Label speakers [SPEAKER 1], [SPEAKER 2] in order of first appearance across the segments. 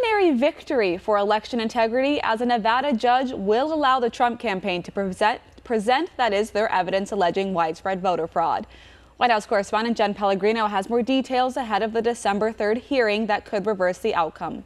[SPEAKER 1] preliminary victory for election integrity, as a Nevada judge will allow the Trump campaign to present their evidence alleging widespread voter fraud. White House correspondent Jen Pellegrino has more details ahead of the December 3rd hearing that could reverse the outcome.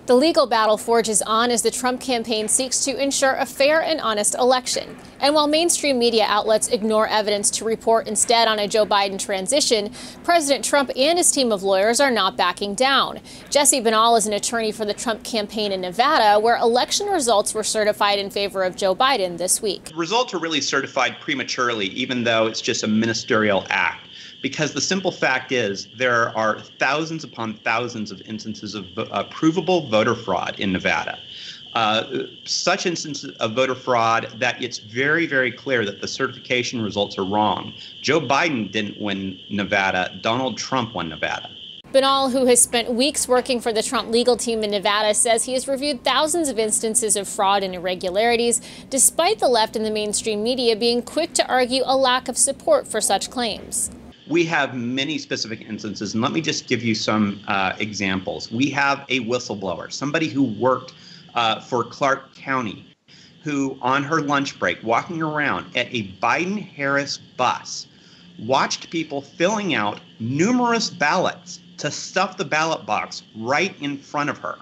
[SPEAKER 2] The legal battle forges on as the Trump campaign seeks to ensure a fair and honest election. And while mainstream media outlets ignore evidence to report instead on a Joe Biden transition, President Trump and his team of lawyers are not backing down. Jesse Banal is an attorney for the Trump campaign in Nevada, where election results were certified in favor of Joe Biden this week.
[SPEAKER 3] The results were really certified prematurely, even though it's just a ministerial act. Because the simple fact is there are thousands upon thousands of instances of provable voter fraud in Nevada. Such instances of voter fraud that it's very, very clear that the certification results are wrong. Joe Biden didn't win Nevada. Donald Trump won Nevada.
[SPEAKER 2] Banal, who has spent weeks working for the Trump legal team in Nevada, says he has reviewed thousands of instances of fraud and irregularities, despite the left and the mainstream media being quick to argue a lack of support for such claims.
[SPEAKER 3] We have many specific instances, and let me just give you some examples. We have a whistleblower, somebody who worked for Clark County, who on her lunch break, walking around at a Biden-Harris bus, watched people filling out numerous ballots to stuff the ballot box right in front of her.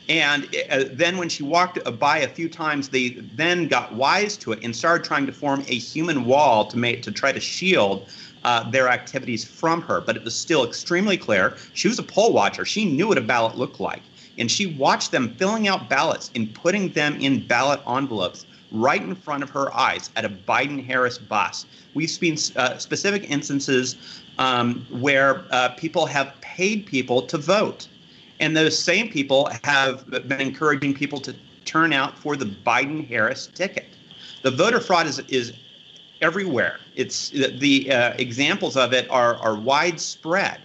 [SPEAKER 3] And then when she walked by a few times, they then got wise to it and started trying to form a human wall to try to shield their activities from her. But it was still extremely clear. She was a poll watcher. She knew what a ballot looked like. And she watched them filling out ballots and putting them in ballot envelopes right in front of her eyes at a Biden-Harris bus. We've seen specific instances where people have paid people to vote. And those same people have been encouraging people to turn out for the Biden-Harris ticket. The voter fraud is everywhere. It's the examples of it are widespread.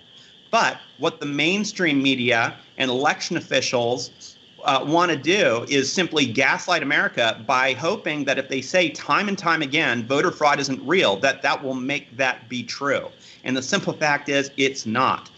[SPEAKER 3] But what the mainstream media and election officials want to do is simply gaslight America by hoping that if they say time and time again voter fraud isn't real, that will make that be true. And the simple fact is it's not.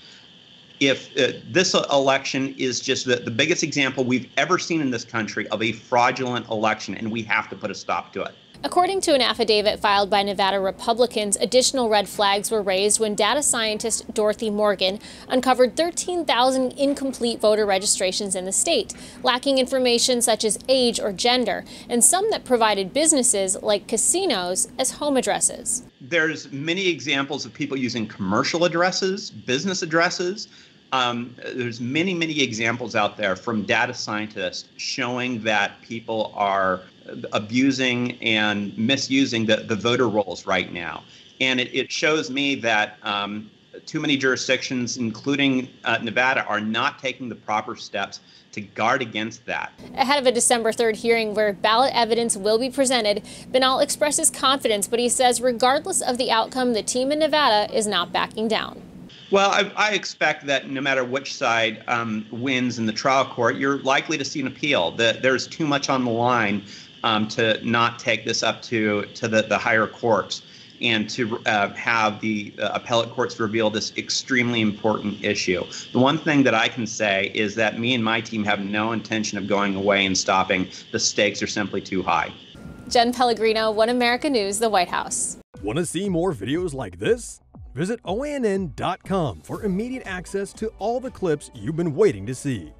[SPEAKER 3] If this election is just the biggest example we've ever seen in this country of a fraudulent election, and we have to put a stop to it.
[SPEAKER 2] According to an affidavit filed by Nevada Republicans, additional red flags were raised when data scientist Dorothy Morgan uncovered 13,000 incomplete voter registrations in the state, lacking information such as age or gender, and some that provided businesses like casinos as home addresses.
[SPEAKER 3] There's many examples of people using commercial addresses, business addresses. There's many examples out there from data scientists showing that people are abusing and misusing the voter rolls right now. And it shows me that too many jurisdictions, including Nevada, are not taking the proper steps to guard against that.
[SPEAKER 2] Ahead of a December 3rd hearing where ballot evidence will be presented, Banal expresses confidence, but he says regardless of the outcome, the team in Nevada is not backing down.
[SPEAKER 3] Well, I expect that no matter which side wins in the trial court, you're likely to see an appeal. There's too much on the line to not take this up to the higher courts and to have the appellate courts reveal this extremely important issue. The one thing that I can say is that me and my team have no intention of going away and stopping. The stakes are simply too high.
[SPEAKER 2] Jen Pellegrino, One America News, the White House.
[SPEAKER 4] Want to see more videos like this? Visit OANN.com for immediate access to all the clips you've been waiting to see.